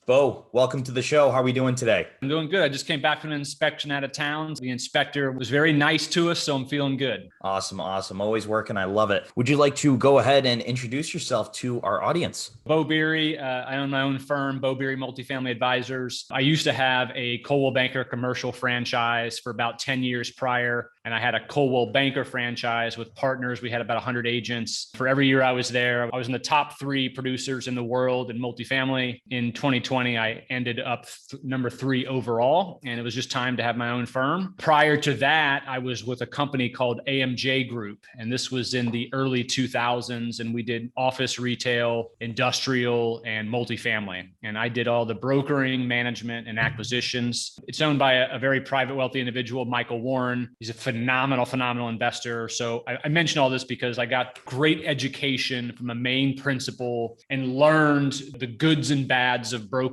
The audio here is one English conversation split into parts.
Beau, welcome to the show. How are we doing today? I'm doing good. I just came back from an inspection out of town. The inspector was very nice to us, so I'm feeling good. Awesome, awesome. Always working. I love it. Would you like to go ahead and introduce yourself to our audience? Beau Beery, I own my own firm, Beau Beery Multifamily Advisors. I used to have a Coldwell Banker commercial franchise for about 10 years prior, and I had a Coldwell Banker franchise with partners. We had about 100 agents. For every year I was there, I was in the top 3 producers in the world in multifamily. In 2020, I ended up number 3 overall, and it was just time to have my own firm. Prior to that, I was with a company called AMJ Group, and this was in the early 2000s, and we did office, retail, industrial, and multifamily. And I did all the brokering, management, and acquisitions. It's owned by a very private, wealthy individual, Michael Warren. He's a phenomenal investor. So I mention all this because I got great education from a main principal and learned the goods and bads of brokers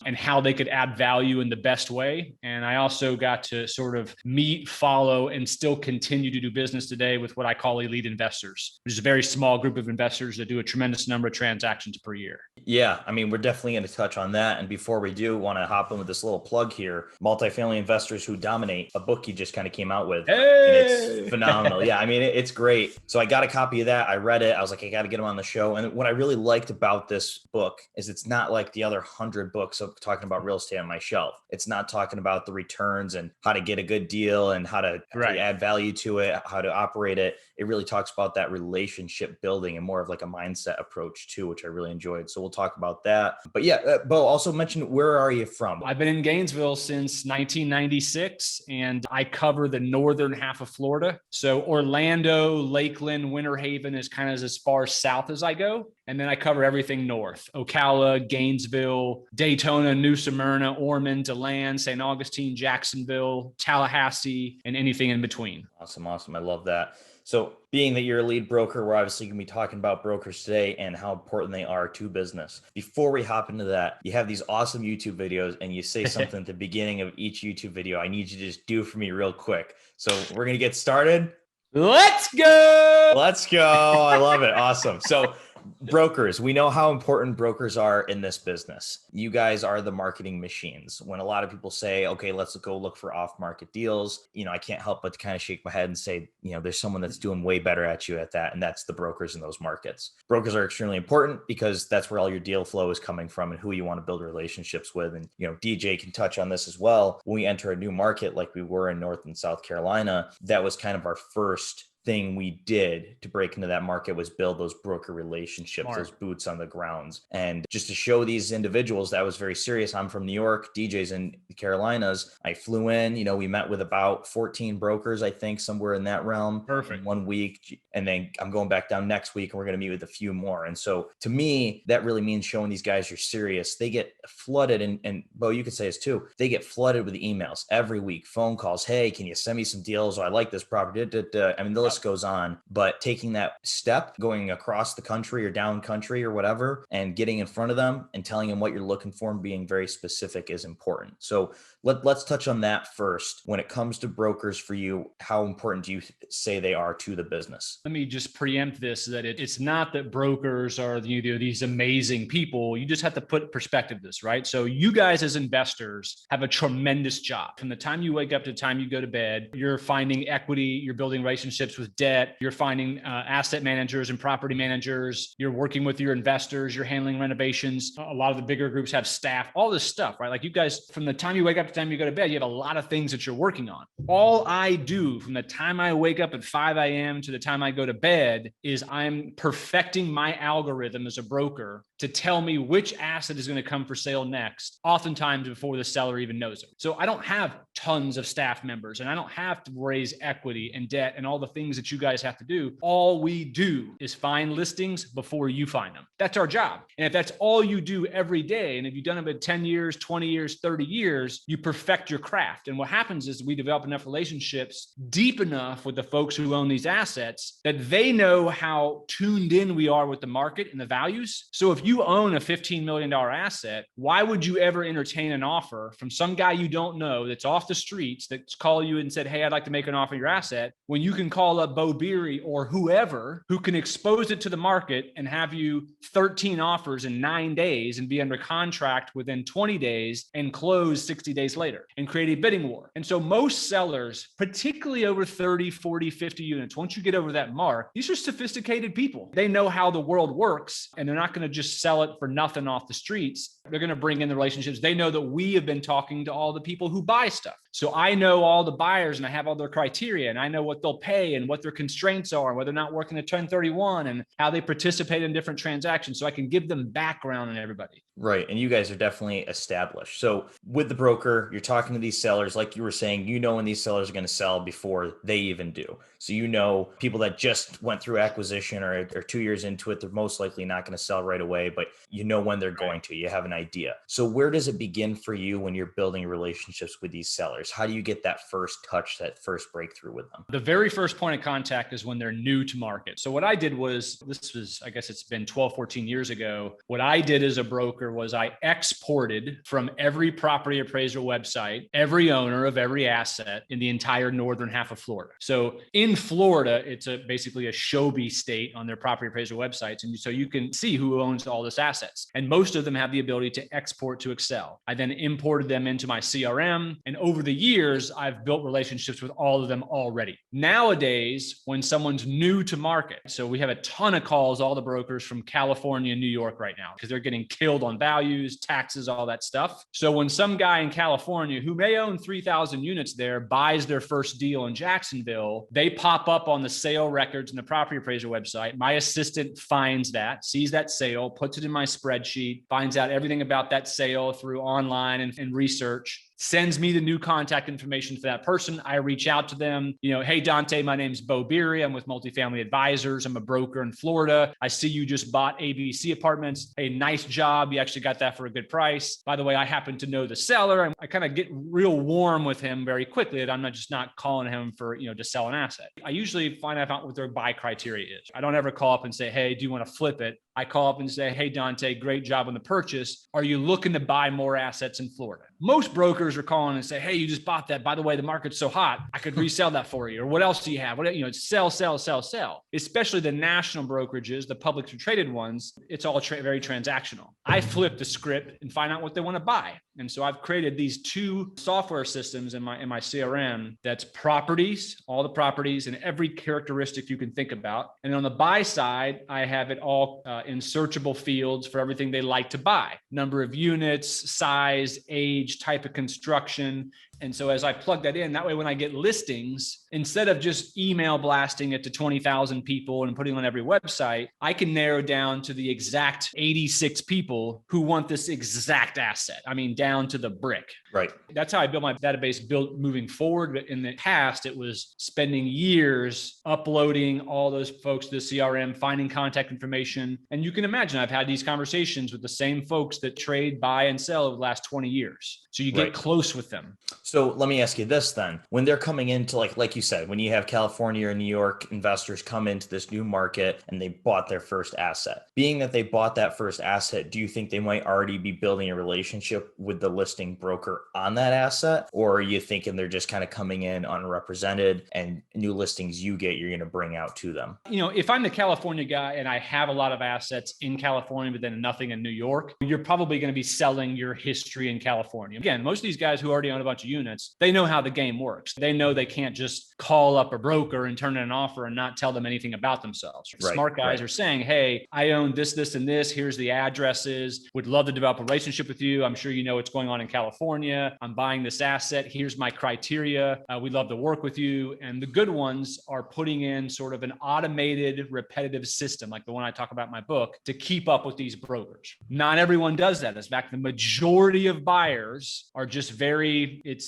and how they could add value in the best way. And I also got to sort of meet, follow, and still continue to do business today with what I call elite investors, which is a very small group of investors that do a tremendous number of transactions per year. Yeah, I mean, we're definitely going to touch on that. And before we do, want to hop in with this little plug here. Multifamily Investors Who Dominate, a book you just kind of came out with. Hey! And it's phenomenal. Yeah, I mean, it's great. So I got a copy of that. I read it. I was like, I got to get him on the show. And what I really liked about this book is it's not like the other 100 books of talking about real estate on my shelf. It's not talking about the returns and how to get a good deal and how to add value to it, how to operate it. It really talks about that relationship building and more of like a mindset approach too, which I really enjoyed. So we'll talk about that. But yeah, Beau, also mentioned, where are you from? I've been in Gainesville since 1996, and I cover the northern half of Florida. So Orlando, Lakeland, Winter Haven is kind of as far south as I go. And then I cover everything north: Ocala, Gainesville, Daytona, New Smyrna, Ormond, DeLand, St. Augustine, Jacksonville, Tallahassee, and anything in between. Awesome. I love that. So being that you're a lead broker, we're obviously going to be talking about brokers today and how important they are to business. Before we hop into that, you have these awesome YouTube videos and you say something at the beginning of each YouTube video. I need you to just do for me real quick. So we're going to get started. Let's go. I love it. Awesome. So brokers, we know how important brokers are in this business. You guys are the marketing machines. When a lot of people say, okay, let's go look for off-market deals, I can't help but to kind of shake my head and say, there's someone that's doing way better at you at that. And that's the brokers in those markets. Brokers are extremely important because that's where all your deal flow is coming from and who you want to build relationships with. And, DJ can touch on this as well. When we enter a new market, like we were in North and South Carolina, that was kind of our first thing we did to break into that market, was build those broker relationships, those boots on the grounds. And just to show these individuals that was very serious. I'm from New York, DJ's in the Carolinas. I flew in, we met with about 14 brokers, I think, somewhere in that realm. Perfect. In 1 week. And then I'm going back down next week and we're going to meet with a few more. And so to me, that really means showing these guys you're serious. They get flooded, and Beau, you could say this too. They get flooded with emails every week, phone calls. Hey, can you send me some deals? Oh, I like this property. I mean, the list goes on, but taking that step, going across the country or down country or whatever, and getting in front of them and telling them what you're looking for and being very specific is important. So let's touch on that first. When it comes to brokers for you, how important do you say they are to the business? Let me just preempt this, that it's not that brokers are these amazing people. You just have to put perspective this, right? So you guys as investors have a tremendous job. From the time you wake up to the time you go to bed, you're finding equity, you're building relationships with debt, you're finding asset managers and property managers, you're working with your investors, you're handling renovations. A lot of the bigger groups have staff, all this stuff, right? Like you guys, from the time you wake up to the time you go to bed, you have a lot of things that you're working on. All I do from the time I wake up at 5 a.m. to the time I go to bed is I'm perfecting my algorithm as a broker to tell me which asset is going to come for sale next, oftentimes before the seller even knows it. So I don't have tons of staff members and I don't have to raise equity and debt and all the things that you guys have to do. All we do is find listings before you find them. That's our job. And if that's all you do every day, and if you've done it for 10 years, 20 years, 30 years, you perfect your craft. And what happens is we develop enough relationships deep enough with the folks who own these assets that they know how tuned in we are with the market and the values. So if you own a $15 million asset, why would you ever entertain an offer from some guy you don't know that's off the streets that's called you and said, hey, I'd like to make an offer on your asset, when you can call call up Beau Beery or whoever who can expose it to the market and have you 13 offers in 9 days and be under contract within 20 days and close 60 days later and create a bidding war. And so most sellers, particularly over 30, 40, 50 units, once you get over that mark, these are sophisticated people. They know how the world works, and they're not going to just sell it for nothing off the streets. They're going to bring in the relationships. They know that we have been talking to all the people who buy stuff. So I know all the buyers and I have all their criteria and I know what they'll pay and what their constraints are and whether or not working a 1031 and how they participate in different transactions. So I can give them background on everybody. Right. And you guys are definitely established. So with the broker, you're talking to these sellers, like you were saying, you know when these sellers are going to sell before they even do. So you know people that just went through acquisition or 2 years into it, they're most likely not going to sell right away, but you know when they're going to. You have an idea. So where does it begin for you when you're building relationships with these sellers? How do you get that first touch, that first breakthrough with them? The very first point of contact is when they're new to market. So what I did was, this was, I guess it's been 12, 14 years ago. What I did as a broker was I exported from every property appraisal website, every owner of every asset in the entire northern half of Florida. So in Florida, it's basically a Shobi state on their property appraisal websites. And so you can see who owns all this assets. And most of them have the ability to export to Excel. I then imported them into my CRM. And over the years, I've built relationships with all of them already. Nowadays, when someone's new to market, so we have a ton of calls, all the brokers from California and New York right now, because they're getting killed on values, taxes, all that stuff. So when some guy in California who may own 3,000 units there buys their first deal in Jacksonville, they pop up on the sale records in the property appraiser website. My assistant finds that, sees that sale, puts it in my spreadsheet, finds out everything about that sale through online and research, sends me the new contact information for that person. I reach out to them, hey, Dante, my name's Beau Beery. I'm with Multifamily Advisors. I'm a broker in Florida. I see you just bought ABC apartments. Hey, nice job. You actually got that for a good price. By the way, I happen to know the seller. I kind of get real warm with him very quickly that I'm not calling him for, to sell an asset. I usually find out what their buy criteria is. I don't ever call up and say, hey, do you want to flip it? I call up and say, hey, Dante, great job on the purchase. Are you looking to buy more assets in Florida? Most brokers are calling and say, hey, you just bought that. By the way, the market's so hot, I could resell that for you. Or what else do you have? Sell, sell, sell, sell. Especially the national brokerages, the publicly traded ones, it's all very transactional. I flip the script and find out what they want to buy. And so I've created these two software systems in my CRM that's properties, all the properties and every characteristic you can think about. And on the buy side, I have it all in searchable fields for everything they like to buy: number of units, size, age, type of construction. And so as I plug that in, that way, when I get listings, instead of just email blasting it to 20,000 people and putting it on every website, I can narrow down to the exact 86 people who want this exact asset. I mean, down to the brick. Right. That's how I built my database moving forward. But in the past, it was spending years uploading all those folks to the CRM, finding contact information. And you can imagine I've had these conversations with the same folks that trade, buy, and sell over the last 20 years. So you get close with them. So let me ask you this then. When they're coming into, like you said, when you have California or New York investors come into this new market and they bought their first asset, being that they bought that first asset, do you think they might already be building a relationship with the listing broker on that asset? Or are you thinking they're just kind of coming in unrepresented and new listings you're going to bring out to them? If I'm the California guy and I have a lot of assets in California, but then nothing in New York, you're probably going to be selling your history in California. Again, most of these guys who already own a bunch of units, they know how the game works. They know they can't just call up a broker and turn in an offer and not tell them anything about themselves. Right, smart guys are saying, hey, I own this, this, and this. Here's the addresses. Would love to develop a relationship with you. I'm sure you know what's going on in California. I'm buying this asset. Here's my criteria. We'd love to work with you. And the good ones are putting in sort of an automated, repetitive system, like the one I talk about in my book, to keep up with these brokers. Not everyone does that. In fact, the majority of buyers are just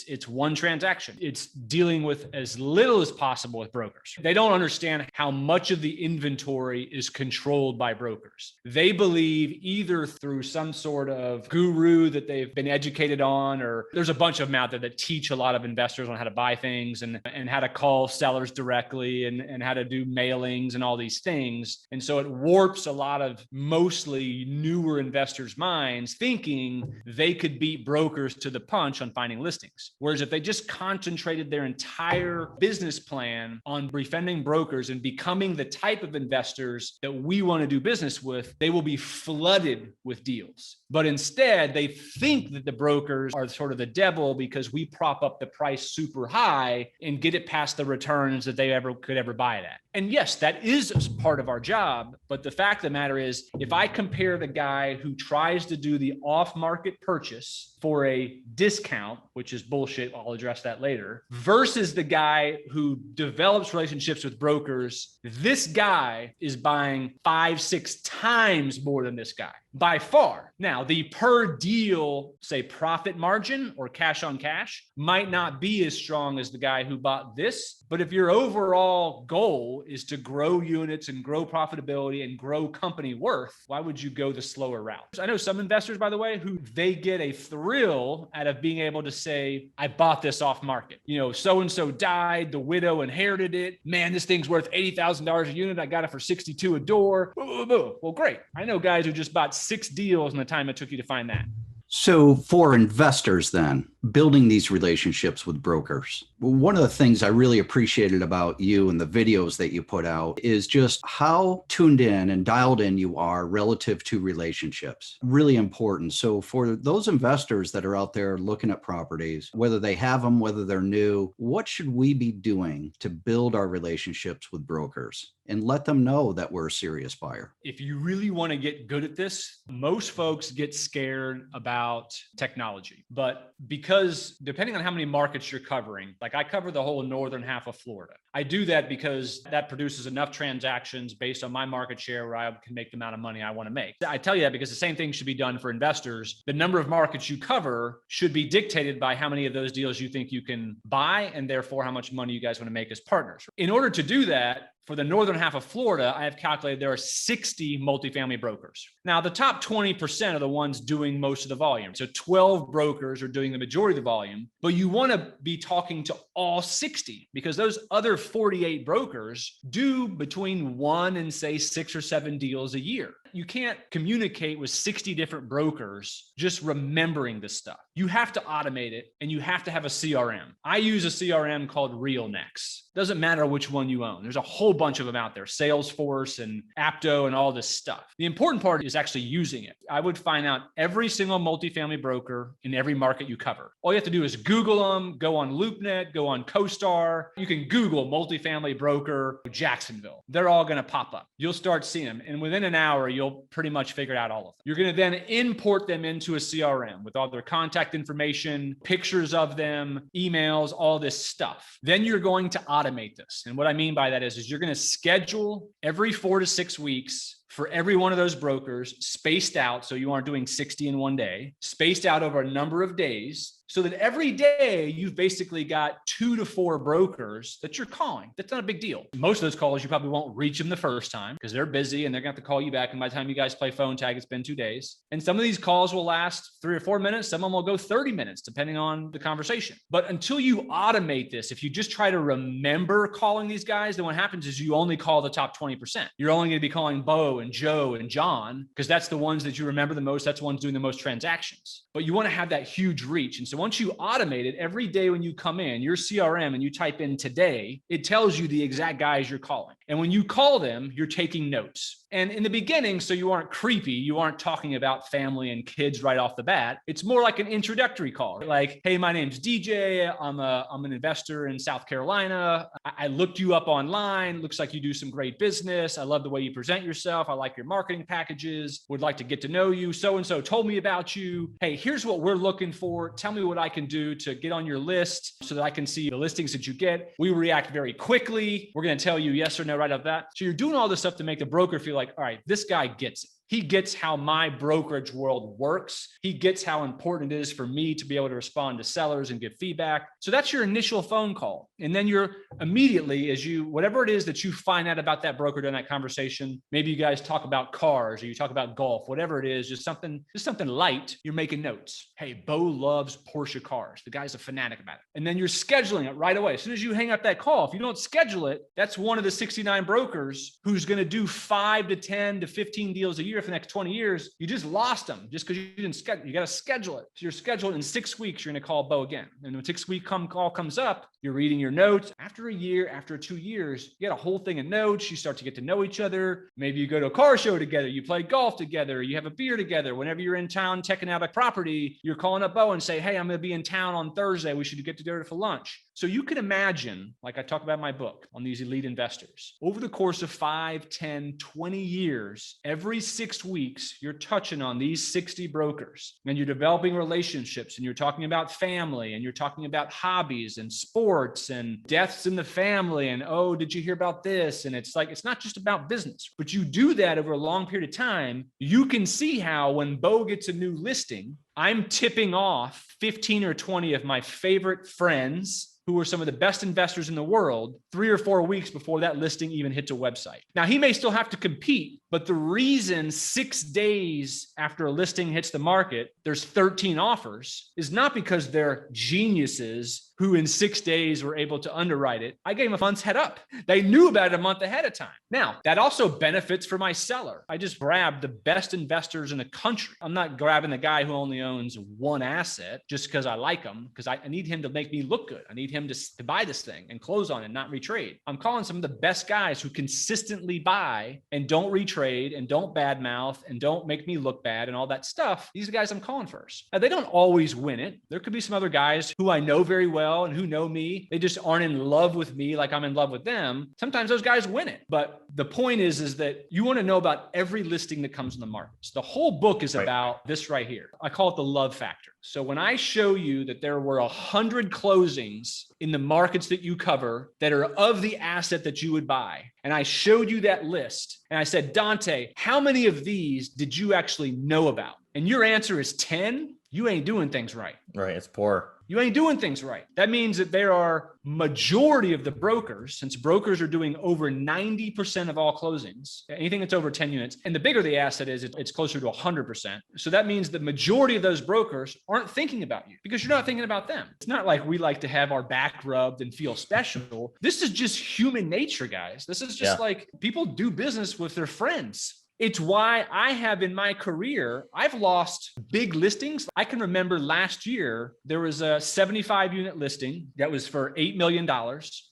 it's one transaction. It's dealing with as little as possible with brokers. They don't understand how much of the inventory is controlled by brokers. They believe either through some sort of guru that they've been educated on, or there's a bunch of them out there that teach a lot of investors on how to buy things and how to call sellers directly and how to do mailings and all these things. And so it warps a lot of mostly newer investors' minds thinking they could beat brokers to the punch on finding listings. things. Whereas if they just concentrated their entire business plan on befriending brokers and becoming the type of investors that we want to do business with, they will be flooded with deals. But instead, they think that the brokers are sort of the devil because we prop up the price super high and get it past the returns that they could ever buy it at. And yes, that is part of our job. But the fact of the matter is, if I compare the guy who tries to do the off-market purchase for a discount, which is bullshit, I'll address that later, versus the guy who develops relationships with brokers, this guy is buying 5-6 times more than this guy by far. Now, the per deal, say, profit margin or cash on cash might not be as strong as the guy who bought this. But if your overall goal is to grow units and grow profitability and grow company worth, why would you go the slower route? I know some investors, by the way, who they get a thrill out of being able to say, I bought this off market. You know, so-and-so died, the widow inherited it. Man, this thing's worth $80,000 a unit. I got it for $62 a door. Well, great. I know guys who just bought 6 deals in the time it took you to find that. So for investors then, building these relationships with brokers, one of the things I really appreciated about you and the videos that you put out is just how tuned in and dialed in you are relative to relationships. Really important. So for those investors that are out there looking at properties, whether they have them, whether they're new, what should we be doing to build our relationships with brokers and let them know that we're a serious buyer? If you really want to get good at this, most folks get scared about technology. But because depending on how many markets you're covering, like I cover the whole northern half of Florida. I do that because that produces enough transactions based on my market share where I can make the amount of money I want to make. I tell you that because the same thing should be done for investors. The number of markets you cover should be dictated by how many of those deals you think you can buy, and therefore how much money you guys want to make as partners. In order to do that, for the northern half of Florida, I have calculated there are 60 multifamily brokers. Now, the top 20% are the ones doing most of the volume. So 12 brokers are doing the majority of the volume, but you want to be talking to all 60 because those other 48 brokers do between 1 and say 6 or 7 deals a year. You can't communicate with 60 different brokers just remembering this stuff. You have to automate it and you have to have a CRM. I use a CRM called RealNex. Doesn't matter which one you own. There's a whole bunch of them out there, Salesforce and Apto and all this stuff. The important part is actually using it. I would find out every single multifamily broker in every market you cover. All you have to do is Google them, go on LoopNet, go on CoStar. You can Google multifamily broker Jacksonville. They're all going to pop up. You'll start seeing them. And within an hour, you'll pretty much figure out all of them. You're going to then import them into a CRM with all their contact information, pictures of them, emails, all this stuff. Then you're going to automate this. And what I mean by that is you're going to schedule every 4 to 6 weeks for every one of those brokers spaced out. So you aren't doing 60 in one day, spaced out over a number of days, so that every day you've basically got 2 to 4 brokers that you're calling. That's not a big deal. Most of those calls, you probably won't reach them the first time because they're busy and they're gonna have to call you back. And by the time you guys play phone tag, it's been 2 days. And some of these calls will last 3 or 4 minutes. Some of them will go 30 minutes, depending on the conversation. But until you automate this, if you just try to remember calling these guys, then what happens is you only call the top 20%. You're only gonna be calling Beau and Joe and John because that's the ones that you remember the most. That's the ones doing the most transactions. But you wanna have that huge reach. And so once you automate it, every day when you come in your CRM and you type in today, it tells you the exact guys you're calling. And when you call them, you're taking notes. And in the beginning, so you aren't creepy, you aren't talking about family and kids right off the bat. It's more like an introductory call. Like, hey, my name's DJ. I'm an investor in South Carolina. I looked you up online. Looks like you do some great business. I love the way you present yourself. I like your marketing packages. Would like to get to know you. So-and-so told me about you. Hey, here's what we're looking for. Tell me what I can do to get on your list so that I can see the listings that you get. We react very quickly. We're going to tell you yes or no right off that. So you're doing all this stuff to make the broker feel like, all right, this guy gets it. He gets how my brokerage world works. He gets how important it is for me to be able to respond to sellers and give feedback. So that's your initial phone call. And then you're immediately, whatever it is that you find out about that broker during that conversation, maybe you guys talk about cars or you talk about golf, whatever it is, just something light, you're making notes. Hey, Beau loves Porsche cars. The guy's a fanatic about it. And then you're scheduling it right away. As soon as you hang up that call, if you don't schedule it, that's one of the 69 brokers who's going to do 5 to 10 to 15 deals a year here for the next 20 years, you just lost them just because you didn't schedule. You got to schedule it. So you're scheduled in 6 weeks, you're going to call Beau again. And when 6-week call comes up, you're reading your notes. After a year, after 2 years, you got a whole thing of notes. You start to get to know each other. Maybe you go to a car show together. You play golf together. You have a beer together. Whenever you're in town checking out a property, you're calling up Beau and say, hey, I'm going to be in town on Thursday. We should get together for lunch. So you can imagine, like I talk about in my book on these elite investors, over the course of 5, 10, 20 years, every 6 weeks, you're touching on these 60 brokers and you're developing relationships and you're talking about family and you're talking about hobbies and sports and deaths in the family. And, oh, did you hear about this? And it's like, it's not just about business, but you do that over a long period of time. You can see how when Beau gets a new listing, I'm tipping off 15 or 20 of my favorite friends who are some of the best investors in the world 3 or 4 weeks before that listing even hits a website. Now, he may still have to compete, but the reason 6 days after a listing hits the market, there's 13 offers is not because they're geniuses who in 6 days were able to underwrite it. I gave them a month's head up. They knew about it a month ahead of time. Now, that also benefits for my seller. I just grabbed the best investors in the country. I'm not grabbing the guy who only owns one asset just because I like him, because I need him to make me look good. I need him to buy this thing and close on it and not retrade. I'm calling some of the best guys who consistently buy and don't retrade and don't badmouth and don't make me look bad and all that stuff. These are the guys I'm calling first. Now, they don't always win it. There could be some other guys who I know very well and who know me. They just aren't in love with me like I'm in love with them. Sometimes those guys win it. But the point is that you want to know about every listing that comes in the market. So the whole book is about this right here. I call it the love factor. So when I show you that there were 100 closings in the markets that you cover that are of the asset that you would buy, and I showed you that list, and I said, Dante, how many of these did you actually know about? And your answer is 10. You ain't doing things right. Right. It's poor. You ain't doing things right. That means that there are majority of the brokers, since brokers are doing over 90% of all closings, anything that's over 10 units, and the bigger the asset is, it's closer to 100%. So that means the majority of those brokers aren't thinking about you because you're not thinking about them. It's not like we like to have our back rubbed and feel special. This is just human nature, guys. This is just like people do business with their friends. It's why I have in my career, I've lost big listings. I can remember last year, there was a 75 unit listing that was for $8 million.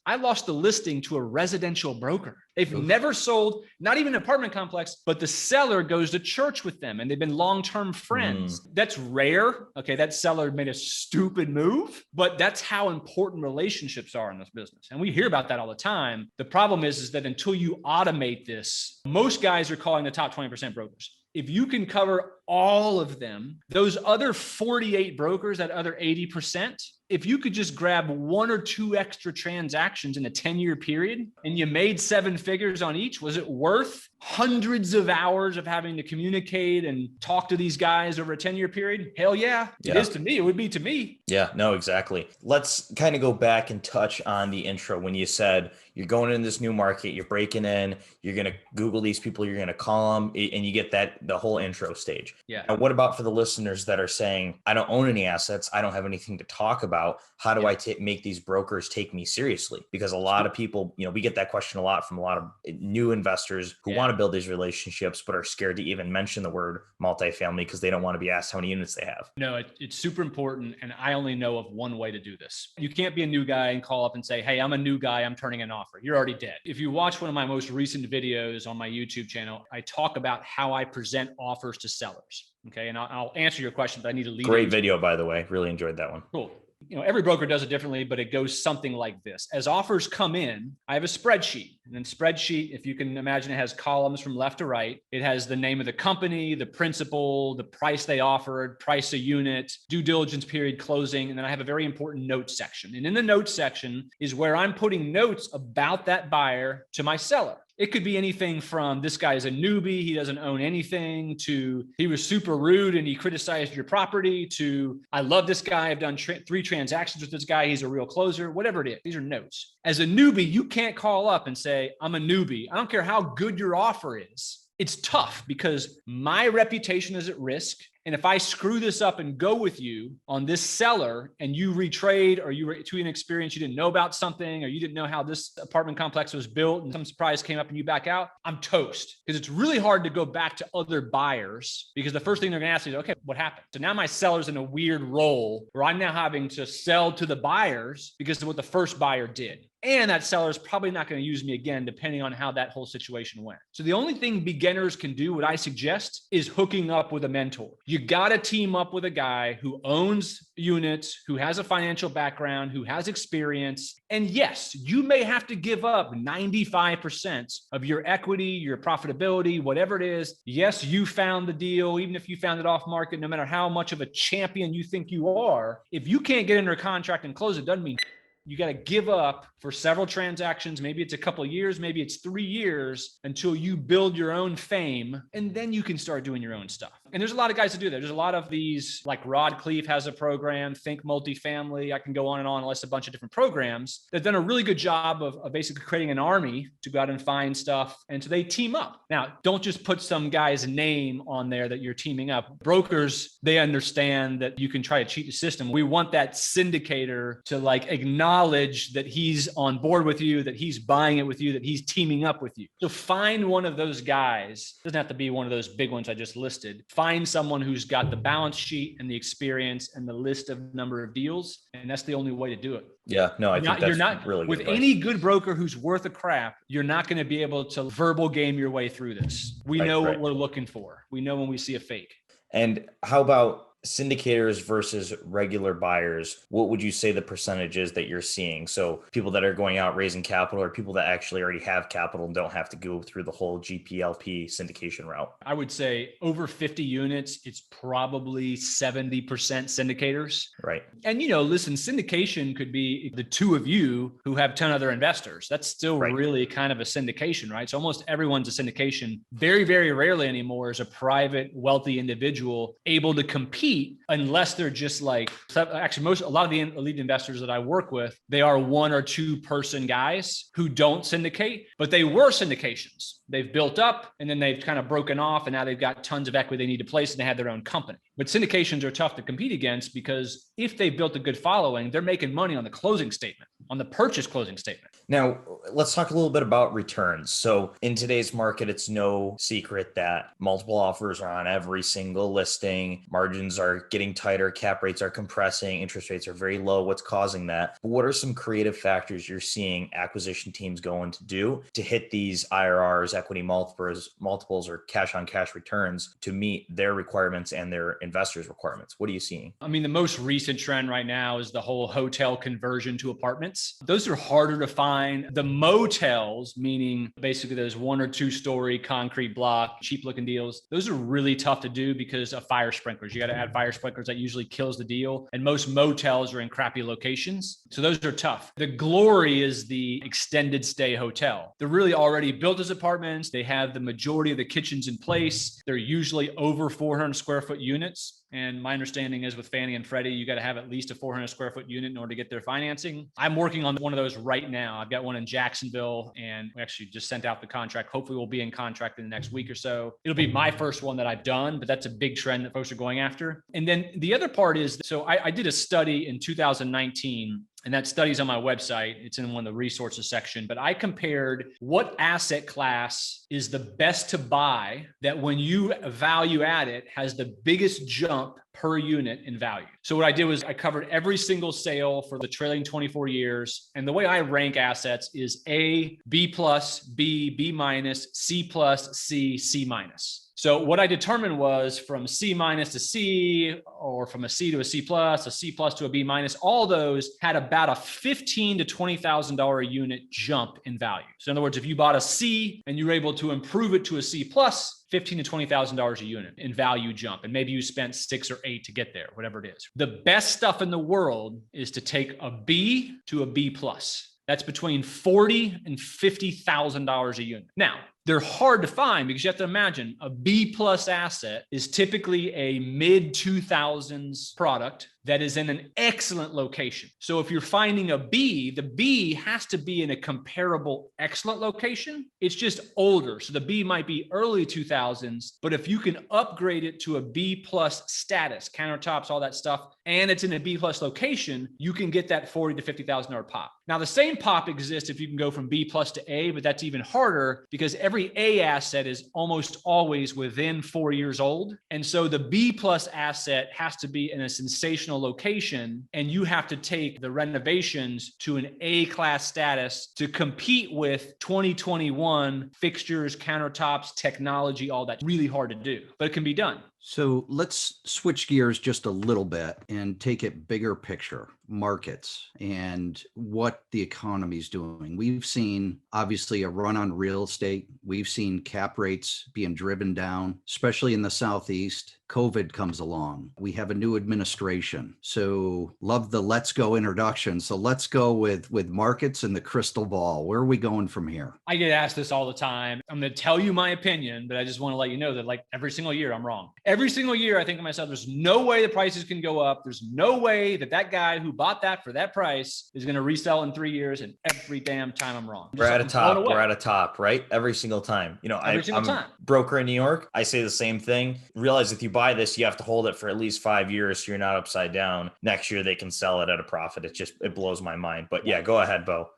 I lost the listing to a residential broker. They've never sold, not even an apartment complex, but the seller goes to church with them and they've been long-term friends. That's rare. Okay, that seller made a stupid move, but that's how important relationships are in this business. And we hear about that all the time. The problem is that until you automate this, most guys are calling the top 20% brokers. If you can cover all of them, those other 48 brokers, that other 80%, if you could just grab 1 or 2 extra transactions in a 10-year period and you made 7 figures on each, was it worth hundreds of hours of having to communicate and talk to these guys over a 10-year period? Hell yeah. It is to me. It would be to me. Yeah, no, exactly. Let's kind of go back and touch on the intro when you said you're going in this new market, you're breaking in, you're going to Google these people, you're going to call them, and you get the whole intro stage. Yeah. And what about for the listeners that are saying, I don't own any assets, I don't have anything to talk about. How do I make these brokers take me seriously? Because a lot of people, we get that question a lot from a lot of new investors who want to build these relationships, but are scared to even mention the word multifamily because they don't want to be asked how many units they have. No, it's super important. And I only know of one way to do this. You can't be a new guy and call up and say, hey, I'm a new guy, I'm turning an offer. You're already dead. If you watch one of my most recent videos on my YouTube channel, I talk about how I present offers to sellers. Okay. And I'll answer your question, but I need to lead. Great video, by the way. Really enjoyed that one. Cool. Every broker does it differently, but it goes something like this. As offers come in, I have a spreadsheet. And then spreadsheet, if you can imagine, it has columns from left to right. It has the name of the company, the principal, the price they offered, price a unit, due diligence period, closing. And then I have a very important notes section. And in the notes section is where I'm putting notes about that buyer to my seller. It could be anything from this guy is a newbie, he doesn't own anything, to he was super rude and he criticized your property, to I love this guy, I've done 3 transactions with this guy, he's a real closer, whatever it is. These are notes. As a newbie, you can't call up and say, I'm a newbie. I don't care how good your offer is. it's tough because my reputation is at risk. And if I screw this up and go with you on this seller and you retrade, or you were too inexperienced, you didn't know about something, or you didn't know how this apartment complex was built and some surprise came up and you back out, I'm toast. Because it's really hard to go back to other buyers, because the first thing they're going to ask you is, okay, what happened? So now my seller's in a weird role where I'm now having to sell to the buyers because of what the first buyer did. And that seller is probably not going to use me again, depending on how that whole situation went. So the only thing beginners can do, what I suggest, is hooking up with a mentor. You got to team up with a guy who owns units, who has a financial background, who has experience. And yes, you may have to give up 95% of your equity, your profitability, whatever it is. Yes, you found the deal, even if you found it off market, no matter how much of a champion you think you are. If you can't get under a contract and close, it doesn't mean you got to give up for several transactions. Maybe it's a couple of years, maybe it's 3 years until you build your own fame, and then you can start doing your own stuff. And there's a lot of guys that do that. There's a lot of these, like Rod Cleef has a program, Think Multifamily. I can go on and on, list a bunch of different programs. They've done a really good job of basically creating an army to go out and find stuff. And so they team up. Now, don't just put some guy's name on there that you're teaming up. Brokers, they understand that you can try to cheat the system. We want that syndicator to like acknowledge that he's on board with you, that he's buying it with you, that he's teaming up with you. So find one of those guys. It doesn't have to be one of those big ones I just listed. Find someone who's got the balance sheet and the experience and the list of number of deals. And that's the only way to do it. Yeah, no, I think that's really good with advice. Any good broker who's worth a crap, you're not going to be able to verbal game your way through this. We know what we're looking for. We know when we see a fake. And how about syndicators versus regular buyers? What would you say the percentage is that you're seeing? So people that are going out raising capital, or people that actually already have capital and don't have to go through the whole GPLP syndication route? I would say over 50 units, it's probably 70% syndicators. Right. And, listen, syndication could be the two of you who have 10 other investors. That's still really kind of a syndication, right? So almost everyone's a syndication. Very, very rarely anymore is a private, wealthy individual able to compete, unless they're just like, actually a lot of the elite investors that I work with, they are 1 or 2 person guys who don't syndicate, but they were syndications. They've built up and then they've kind of broken off, and now they've got tons of equity they need to place, and they have their own company. But syndications are tough to compete against, because if they've built a good following, they're making money on the closing statement, on the purchase closing statement. Now, let's talk a little bit about returns. So in today's market, it's no secret that multiple offers are on every single listing. Margins are getting tighter. Cap rates are compressing. Interest rates are very low. What's causing that? But what are some creative factors you're seeing acquisition teams going to do to hit these IRRs, equity multiples, or cash on cash returns to meet their requirements and their investors' requirements? What are you seeing? I mean, the most recent trend right now is the whole hotel conversion to apartments. Those are harder to find. The motels, meaning basically those 1 or 2 story concrete block, cheap looking deals, those are really tough to do because of fire sprinklers. You got to add fire sprinklers. That usually kills the deal. And most motels are in crappy locations. So those are tough. The glory is the extended stay hotel. They're really already built as apartments. They have the majority of the kitchens in place. They're usually over 400 square foot units. And my understanding is with Fannie and Freddie, you got to have at least a 400 square foot unit in order to get their financing. I'm working on one of those right now. I've got one in Jacksonville, and we actually just sent out the contract. Hopefully we'll be in contract in the next week or so. It'll be my first one that I've done, but that's a big trend that folks are going after. And then the other part is, so I did a study in 2019, and that study's on my website. It's in one of the resources section, but I compared what asset class is the best to buy that when you value add it has the biggest jump per unit in value. So what I did was I covered every single sale for the trailing 24 years. And the way I rank assets is A, B plus, B, B minus, C plus, C, C minus. So what I determined was from C minus to C, or from a C to a C plus to a B minus, all those had about a $15,000 to $20,000 a unit jump in value. So in other words, if you bought a C and you were able to improve it to a C plus, $15,000 to $20,000 a unit in value jump. And maybe you spent 6 or 8 to get there, whatever it is. The best stuff in the world is to take a B to a B plus. That's between $40,000 and $50,000 a unit. Now, They're hard to find because you have to imagine a B plus asset is typically a mid 2000s product that is in an excellent location. So if you're finding a B, the B has to be in a comparable excellent location. It's just older. So the B might be early 2000s, but if you can upgrade it to a B plus status, countertops, all that stuff, and it's in a B plus location, you can get that $40,000 to $50,000 pop. Now the same pop exists if you can go from B plus to A, but that's even harder because every A asset is almost always within 4 years old. And so the B plus asset has to be in a sensational location, and you have to take the renovations to an A class status to compete with 2021 fixtures, countertops, technology, all that. Really hard to do, but it can be done. So let's switch gears just a little bit and take it bigger picture, markets and what the economy is doing. We've seen obviously a run on real estate. We've seen cap rates being driven down, especially in the Southeast. COVID comes along. We have a new administration. So love the let's go introduction. So let's go with markets and the crystal ball. Where are we going from here? I get asked this all the time. I'm going to tell you my opinion, but I just want to let you know that like every single year I'm wrong. Every single year I think to myself, there's no way the prices can go up. There's no way that guy who bought that for that price is going to resell in 3 years. And every damn time I'm wrong. We're at a top, right? Every single time. You know, I'm a broker in New York. I say the same thing. Realize if you buy this, you have to hold it for at least 5 years so you're not upside down. Next year they can sell it at a profit. It blows my mind. But yeah, go ahead, Beau.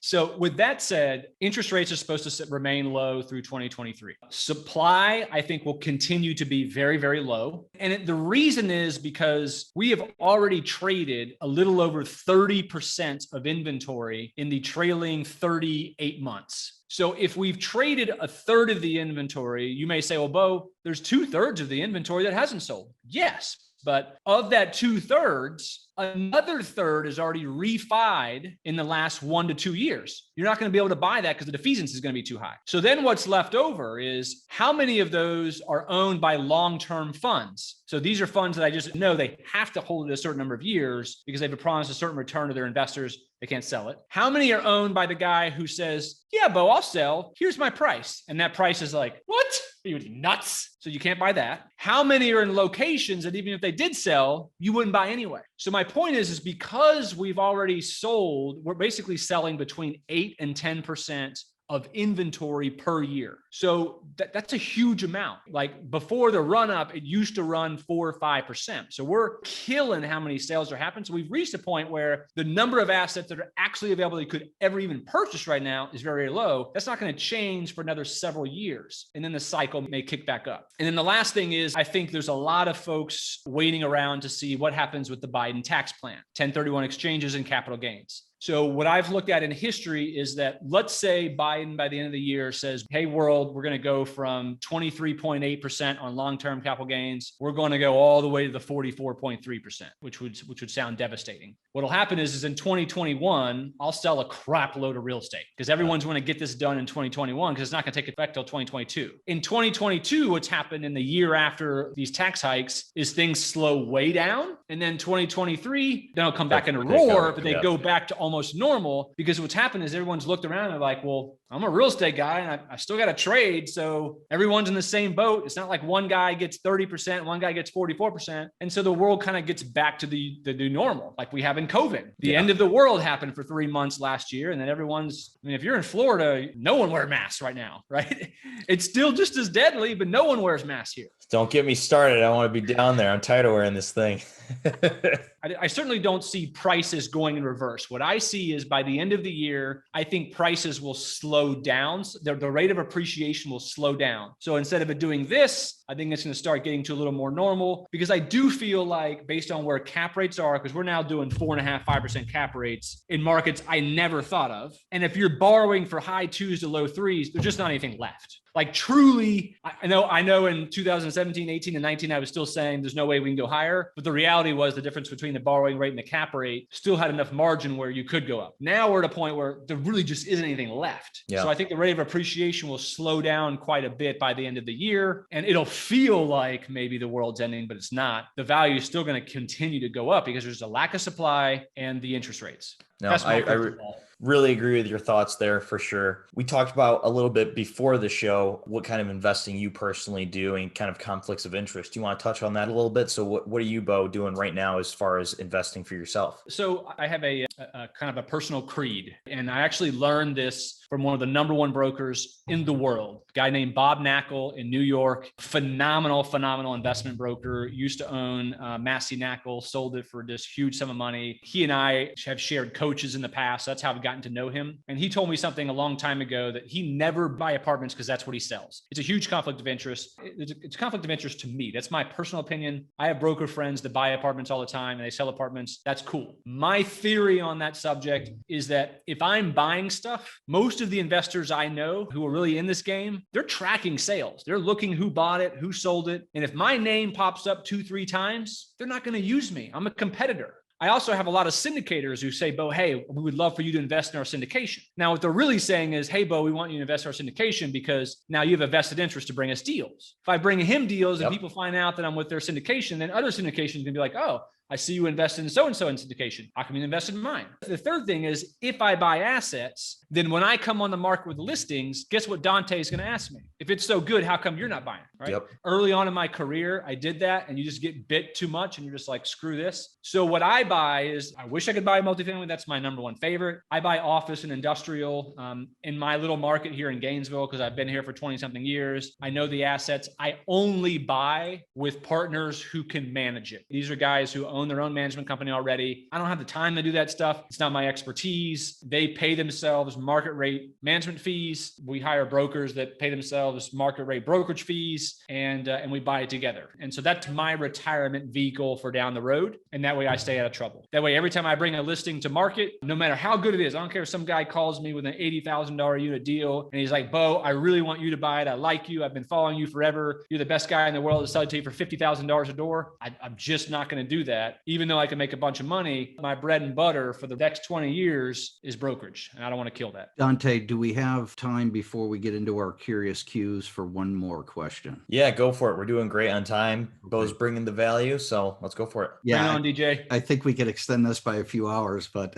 So with that said, interest rates are supposed to remain low through 2023. Supply, I think, will continue to be very, very low. And the reason is because we have already traded a little over 30% of inventory in the trailing 38 months. So if we've traded a third of the inventory, you may say, well, Beau, there's 2/3 of the inventory that hasn't sold. Yes. But of that 2/3, another third is already refied in the last 1 to 2 years. You're not going to be able to buy that because the defeasance is going to be too high. So then what's left over is how many of those are owned by long-term funds? So these are funds that I just know they have to hold it a certain number of years because they've promised a certain return to their investors. They can't sell it. How many are owned by the guy who says, yeah, Beau, I'll sell. Here's my price. And that price is like, what? Are you nuts? So you can't buy that. How many are in locations that even if they did sell, you wouldn't buy anyway? So my point is because we've already sold, we're basically selling between 8 and 10% of inventory per year. So that's a huge amount. Like before the run up, it used to run 4 or 5%. So we're killing how many sales are happening. So we've reached a point where the number of assets that are actually available that you could ever even purchase right now is very low. That's not going to change for another several years. And then the cycle may kick back up. And then the last thing is, I think there's a lot of folks waiting around to see what happens with the Biden tax plan, 1031 exchanges and capital gains. So what I've looked at in history is that let's say Biden by the end of the year says, hey, world, we're going to go from 23.8% on long-term capital gains. We're going to go all the way to the 44.3%, which would sound devastating. What'll happen is in 2021, I'll sell a crap load of real estate because everyone's going to get this done in 2021 because it's not going to take effect till 2022. In 2022, what's happened in the year after these tax hikes is things slow way down. And then 2023, they'll come back in a roar, but they go back to almost normal because what's happened is everyone's looked around and like, well, I'm a real estate guy and I still got to trade. So everyone's in the same boat. It's not like one guy gets 30%, one guy gets 44%. And so the world kind of gets back to the new normal like we have in COVID. The end of the world happened for 3 months last year. And then if you're in Florida, no one wears masks right now, right? It's still just as deadly, but no one wears masks here. Don't get me started. I want to be down there. I'm tired of wearing this thing. I certainly don't see prices going in reverse. What I see is by the end of the year, I think prices will slow down. The rate of appreciation will slow down. So instead of it doing this, I think it's going to start getting to a little more normal because I do feel like based on where cap rates are, because we're now doing 4.5%, 5% cap rates in markets I never thought of. And if you're borrowing for high 2s to low 3s, there's just not anything left. Like truly, I know in 2017, 18, and 19, I was still saying there's no way we can go higher. But the reality was the difference between the borrowing rate and the cap rate still had enough margin where you could go up. Now we're at a point where there really just isn't anything left. Yeah. So I think the rate of appreciation will slow down quite a bit by the end of the year. And it'll feel like maybe the world's ending, but it's not. The value is still going to continue to go up because there's a lack of supply and the interest rates. No, That's my I really agree with your thoughts there for sure. We talked about a little bit before the show, what kind of investing you personally do and kind of conflicts of interest. Do you want to touch on that a little bit? So what are you, Beau, doing right now as far as investing for yourself? So I have a kind of a personal creed, and I actually learned this from one of the number one brokers in the world, a guy named Bob Knackel in New York. Phenomenal investment broker. Used to own Massey Knackel, sold it for this huge sum of money. He and I have shared coaches in the past. So that's how I've gotten to know him. And he told me something a long time ago, that he never buy apartments because that's what he sells. It's a huge conflict of interest. It's a conflict of interest to me. That's my personal opinion. I have broker friends that buy apartments all the time and they sell apartments. That's cool. My theory on that subject is that if I'm buying stuff, most of the investors I know who are really in this game, they're tracking sales. They're looking who bought it, who sold it. And if my name pops up 2-3 times, they're not going to use me. I'm a competitor. I also have a lot of syndicators who say, Beau, hey, we would love for you to invest in our syndication. Now, what they're really saying is, hey, Beau, we want you to invest in our syndication because now you have a vested interest to bring us deals. If I bring him deals and people find out that I'm with their syndication, then other syndications can be like, oh, I see you invested in so-and-so in syndication. How come you invested in mine? The third thing is, if I buy assets, then when I come on the market with listings, guess what Dante is going to ask me? If it's so good, how come you're not buying? Right? Yep. Early on in my career, I did that, and you just get bit too much and you're just like, screw this. So what I buy is, I wish I could buy multifamily. That's my number one favorite. I buy office and industrial in my little market here in Gainesville, because I've been here for 20 something years. I know the assets. I only buy with partners who can manage it. These are guys who own their own management company already. I don't have the time to do that stuff. It's not my expertise. They pay themselves market rate management fees. We hire brokers that pay themselves market rate brokerage fees, and we buy it together. And so that's my retirement vehicle for down the road. And that way I stay out of trouble. That way, every time I bring a listing to market, no matter how good it is, I don't care if some guy calls me with an $80,000 unit deal and he's like, Beau, I really want you to buy it. I like you. I've been following you forever. You're the best guy in the world to sell it to you for $50,000 a door. I'm just not going to do that. Even though I can make a bunch of money, my bread and butter for the next 20 years is brokerage. And I don't want to kill that. Dante, do we have time before we get into our curious cues for one more question? Yeah, go for it. We're doing great on time. Beau's bringing the value, so let's go for it. Yeah, bring it on, DJ. I think we could extend this by a few hours, but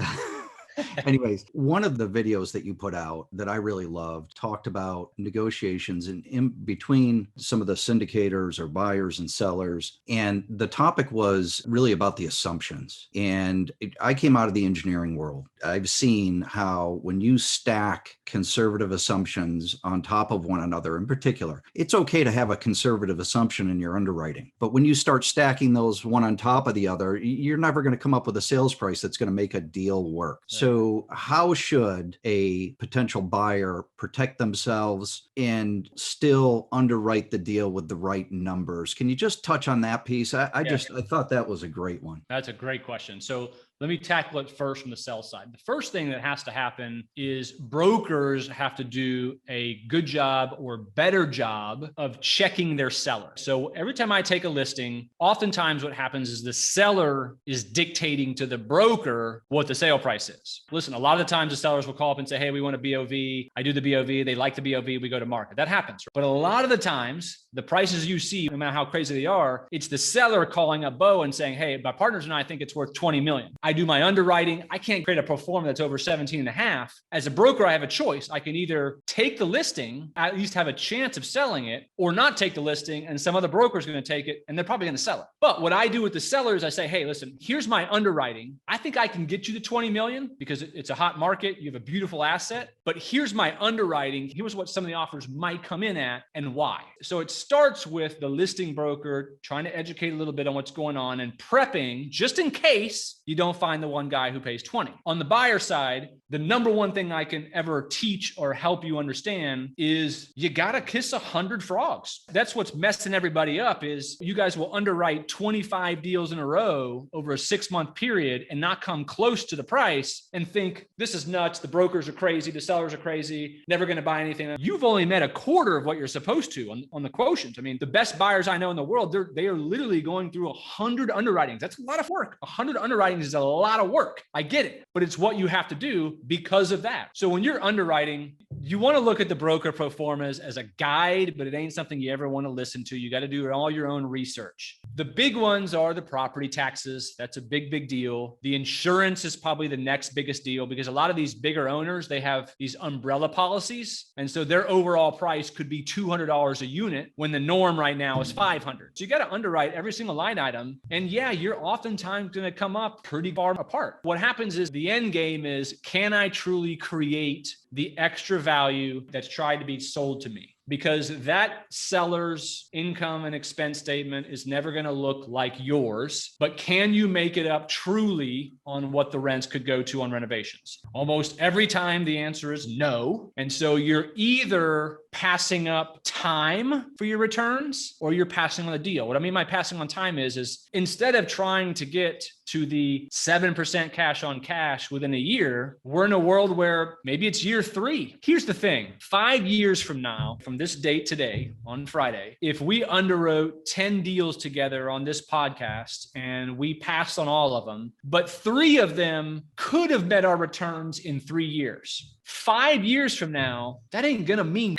anyways, one of the videos that you put out that I really loved talked about negotiations in between some of the syndicators or buyers and sellers. And the topic was really about the assumptions. And I came out of the engineering world. I've seen how when you stack conservative assumptions on top of one another, in particular, it's okay to have a conservative assumption in your underwriting. But when you start stacking those one on top of the other, you're never going to come up with a sales price that's going to make a deal work. So how should a potential buyer protect themselves and still underwrite the deal with the right numbers? Can you just touch on that piece? I thought that was a great one. That's a great question. So let me tackle it first from the sell side. The first thing that has to happen is brokers have to do a good job or better job of checking their seller. So every time I take a listing, oftentimes what happens is the seller is dictating to the broker what the sale price is. Listen, a lot of the times the sellers will call up and say, hey, we want a BOV. I do the BOV. They like the BOV. We go to market. That happens. But a lot of the times, the prices you see, no matter how crazy they are, it's the seller calling up Beau and saying, hey, my partners and I think it's worth 20 million. I do my underwriting. I can't create a pro forma that's over 17 and a half. As a broker, I have a choice. I can either take the listing, at least have a chance of selling it, or not take the listing, and some other broker is going to take it and they're probably going to sell it. But what I do with the sellers, I say, hey, listen, here's my underwriting. I think I can get you to 20 million because it's a hot market. You have a beautiful asset, but here's my underwriting. Here's what some of the offers might come in at and why. So it starts with the listing broker trying to educate a little bit on what's going on and prepping just in case you don't find the one guy who pays 20. On the buyer side, the number one thing I can ever teach or help you understand is you got to kiss 100 frogs. That's what's messing everybody up is you guys will underwrite 25 deals in a row over a 6-month period and not come close to the price and think this is nuts. The brokers are crazy. The sellers are crazy. Never going to buy anything. You've only met a quarter of what you're supposed to on the quotient. I mean, the best buyers I know in the world, they are literally going through 100 underwritings. That's a lot of work. 100 underwritings is a lot of work. I get it, but it's what you have to do because of that. So when you're underwriting, you want to look at the broker pro formas as a guide, but it ain't something you ever want to listen to. You got to do all your own research. The big ones are the property taxes. That's a big, big deal. The insurance is probably the next biggest deal because a lot of these bigger owners, they have these umbrella policies. And so their overall price could be $200 a unit when the norm right now is $500. So you got to underwrite every single line item. And yeah, you're oftentimes going to come up pretty far apart. What happens is the end game is, can I truly create the extra value that's tried to be sold to me? Because that seller's income and expense statement is never going to look like yours, but can you make it up truly on what the rents could go to on renovations? Almost every time the answer is no. And so you're either passing up time for your returns or you're passing on a deal. What I mean by passing on time is instead of trying to get to the 7% cash on cash within a year, we're in a world where maybe it's year 3. Here's the thing, 5 years from now, from this date today on Friday, if we underwrote 10 deals together on this podcast and we passed on all of them, but 3 of them could have met our returns in 3 years. 5 years from now, that ain't gonna mean.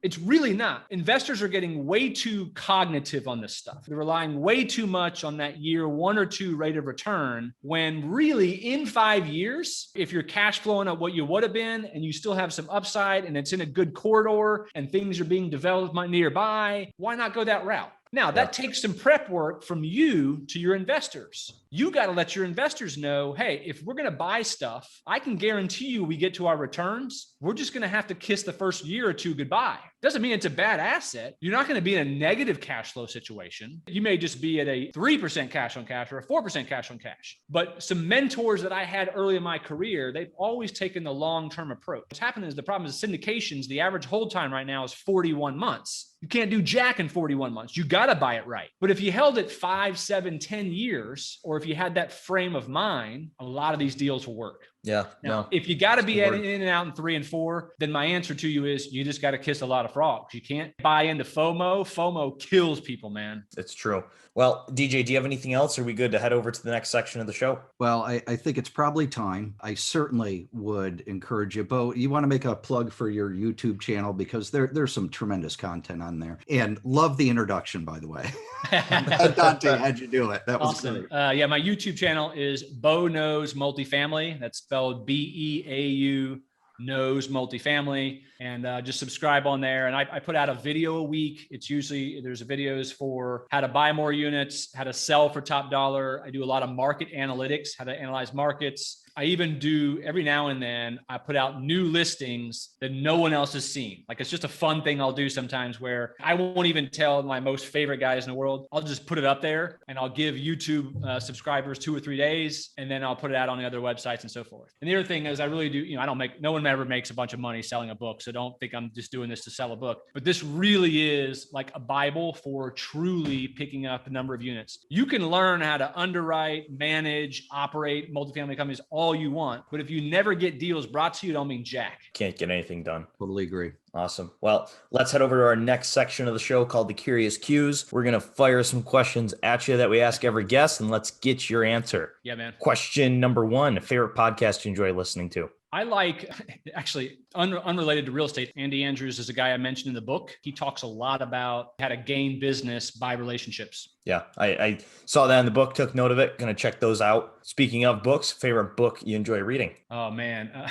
It's really not. Investors are getting way too cognitive on this stuff. They're relying way too much on that year 1 or 2 rate of return, when really in 5 years, if you're cash flowing at what you would have been and you still have some upside and it's in a good corridor and things are being developed nearby, why not go that route? Now, that takes some prep work from you to your investors. You got to let your investors know, hey, if we're going to buy stuff, I can guarantee you we get to our returns. We're just going to have to kiss the first year or 2 goodbye. Doesn't mean it's a bad asset. You're not going to be in a negative cash flow situation. You may just be at a 3% cash on cash or a 4% cash on cash. But some mentors that I had early in my career, they've always taken the long-term approach. What's happened is the problem is syndications, the average hold time right now is 41 months. You can't do jack in 41 months. You got to buy it right. But if you held it 5, 7, 10 years, or if you had that frame of mind, a lot of these deals will work. Yeah. Now, if you got to be in and out in 3 and 4, then my answer to you is you just got to kiss a lot of frogs. You can't buy into FOMO. FOMO kills people, man. It's true. Well, DJ, do you have anything else? Are we good to head over to the next section of the show? Well, I think it's probably time. I certainly would encourage you, Beau. You want to make a plug for your YouTube channel because there's some tremendous content on there. And love the introduction, by the way. Dante, how'd you do it? That was awesome. Great. Yeah, my YouTube channel is Beau Knows Multifamily. That's spelled BEAU Knows Multifamily, and just subscribe on there. And I put out a video a week. It's usually, there's videos for how to buy more units, how to sell for top dollar. I do a lot of market analytics, how to analyze markets. I even do every now and then, I put out new listings that no one else has seen. Like, it's just a fun thing I'll do sometimes where I won't even tell my most favorite guys in the world. I'll just put it up there and I'll give YouTube subscribers 2 or 3 days, and then I'll put it out on the other websites and so forth. And the other thing is I really do, I don't make, no one ever makes a bunch of money selling a book. So don't think I'm just doing this to sell a book, but this really is like a Bible for truly picking up the number of units. You can learn how to underwrite, manage, operate multifamily companies all you want, but if you never get deals brought to you, it don't mean jack. Can't get anything done. Totally agree. Awesome. Well, let's head over to our next section of the show called the Curious Cues. We're going to fire some questions at you that we ask every guest, and let's get your answer. Yeah, man. Question number 1, favorite podcast you enjoy listening to? I like, actually, unrelated to real estate, Andy Andrews is a guy I mentioned in the book. He talks a lot about how to gain business by relationships. Yeah, I saw that in the book, took note of it. Going to check those out. Speaking of books, favorite book you enjoy reading? Oh, man.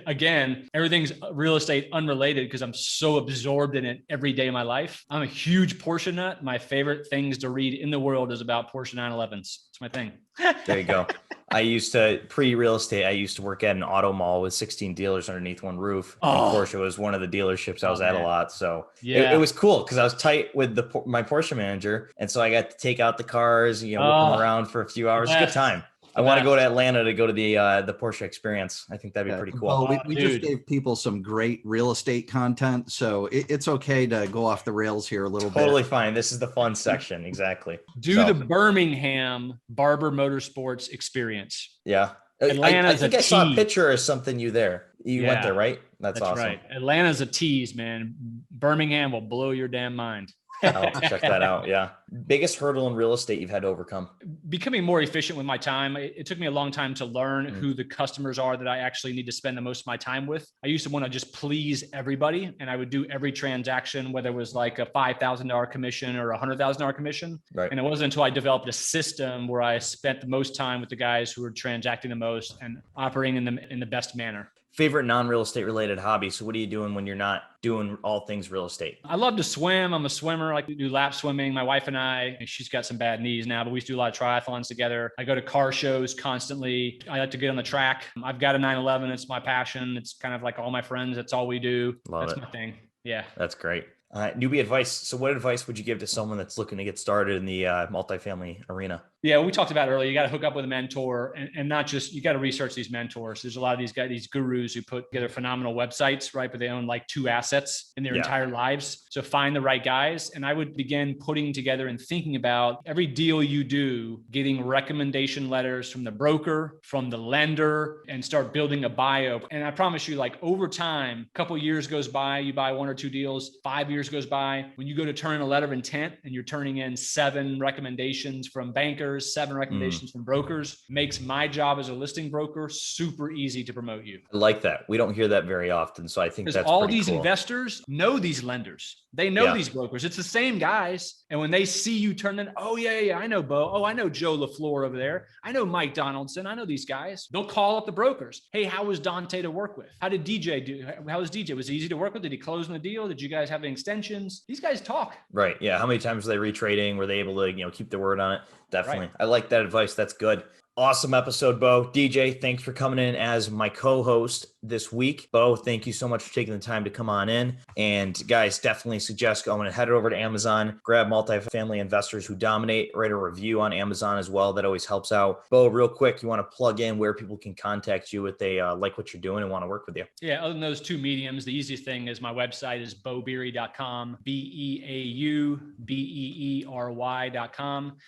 Again, everything's real estate unrelated because I'm so absorbed in it every day of my life. I'm a huge Porsche nut. My favorite things to read in the world is about Porsche 911s. It's my thing. There you go. I used to, pre-real estate, I used to work at an auto mall with 16 dealers underneath one roof. Oh. Porsche was one of the dealerships I was at a lot. So yeah, it was cool because I was tight with my Porsche manager. And so I got to take out the cars, whip them around for a few hours. Good time. I want to go to Atlanta to go to the Porsche experience. I think that'd be pretty cool. Well, we just gave people some great real estate content, so it's okay to go off the rails here a little bit. Totally fine. This is the fun section. Exactly. Do the Birmingham Barber Motorsports experience. Yeah. I think I saw a picture or something you there. You went there, right? That's awesome. Right. Atlanta's a tease, man. Birmingham will blow your damn mind. I'll have to check that out. Yeah. Biggest hurdle in real estate you've had to overcome? Becoming more efficient with my time. It took me a long time to learn who the customers are that I actually need to spend the most of my time with. I used to want to just please everybody, and I would do every transaction, whether it was like a $5,000 commission or a $100,000 commission. Right. And it wasn't until I developed a system where I spent the most time with the guys who were transacting the most and operating in the best manner. Favorite non-real estate related hobby. So what are you doing when you're not doing all things real estate? I love to swim. I'm a swimmer. I like to do lap swimming. My wife and she's got some bad knees now, but we used to do a lot of triathlons together. I go to car shows constantly. I like to get on the track. I've got a 911. It's my passion. It's kind of like all my friends. That's all we do. That's my thing. Yeah. That's great. Newbie advice. So what advice would you give to someone that's looking to get started in the multifamily arena? Yeah, we talked about earlier, you got to hook up with a mentor and not just, you got to research these mentors. There's a lot of these guys, these gurus who put together phenomenal websites, right? But they own like 2 assets in their entire lives. So find the right guys. And I would begin putting together and thinking about every deal you do, getting recommendation letters from the broker, from the lender, and start building a bio. And I promise you, like over time, a couple of years goes by, you buy 1 or 2 deals, 5 years goes by. When you go to turn in a letter of intent and you're turning in 7 recommendations from bankers, 7 recommendations from brokers, makes my job as a listing broker super easy to promote you. I like that. We don't hear that very often. So I think that's all these cool. Investors know these lenders. They know these brokers. It's the same guys. And when they see you turn in, oh yeah, I know Beau. Oh, I know Joe LaFleur over there. I know Mike Donaldson. I know these guys. They'll call up the brokers. Hey, how was Dante to work with? How did DJ do? How was DJ? Was he easy to work with? Did he close in the deal? Did you guys have any extensions? These guys talk. Right. Yeah. How many times were they retrading? Were they able to, keep their word on it? Definitely. Right. I like that advice. That's good. Awesome episode, Beau. DJ, thanks for coming in as my co-host this week. Beau, thank you so much for taking the time to come on in. And guys, definitely suggest going and head over to Amazon, grab Multifamily Investors Who Dominate, write a review on Amazon as well. That always helps out. Beau, real quick, you want to plug in where people can contact you if they like what you're doing and want to work with you? Yeah, other than those 2 mediums, the easiest thing is my website is beaubeery.com, BEAUBEERY.com.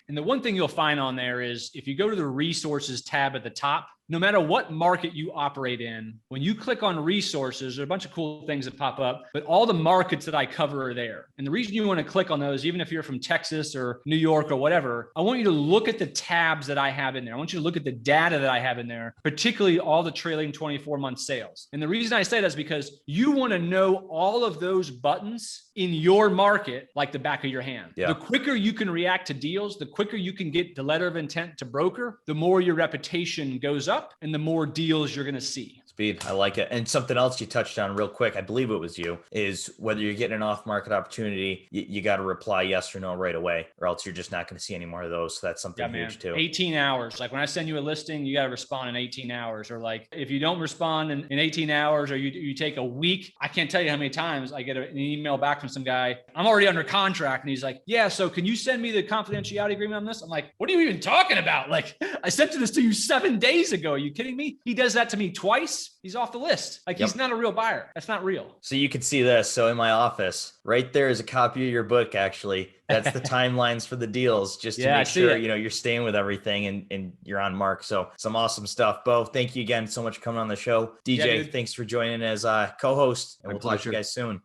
And the one thing you'll find on there is if you go to the resources tab at the top, no matter what market you operate in, when you click on resources, there are a bunch of cool things that pop up, but all the markets that I cover are there. And the reason you want to click on those, even if you're from Texas or New York or whatever, I want you to look at the tabs that I have in there. I want you to look at the data that I have in there, particularly all the trailing 24-month sales. And the reason I say that is because you want to know all of those buttons in your market like the back of your hand. Yeah. The quicker you can react to deals, the quicker you can get the letter of intent to broker, the more your reputation goes up and the more deals you're going to see. Speed. I like it. And something else you touched on real quick, I believe it was you, is whether you're getting an off-market opportunity, you got to reply yes or no right away, or else you're just not going to see any more of those. So that's something huge too. 18 hours. Like when I send you a listing, you got to respond in 18 hours. Or like if you don't respond in 18 hours or you take a week, I can't tell you how many times I get an email back from some guy. I'm already under contract. And he's like, yeah, so can you send me the confidentiality agreement on this? I'm like, what are you even talking about? Like I sent this to you 7 days ago. Are you kidding me? He does that to me twice. He's off the list. Like he's not a real buyer. That's not real. So you can see this. So in my office, right there is a copy of your book. Actually, that's the timelines for the deals, just to make sure, you're staying with everything and you're on mark. So some awesome stuff. Beau, thank you again so much for coming on the show. DJ, thanks for joining as co-host, and we'll talk to you guys soon.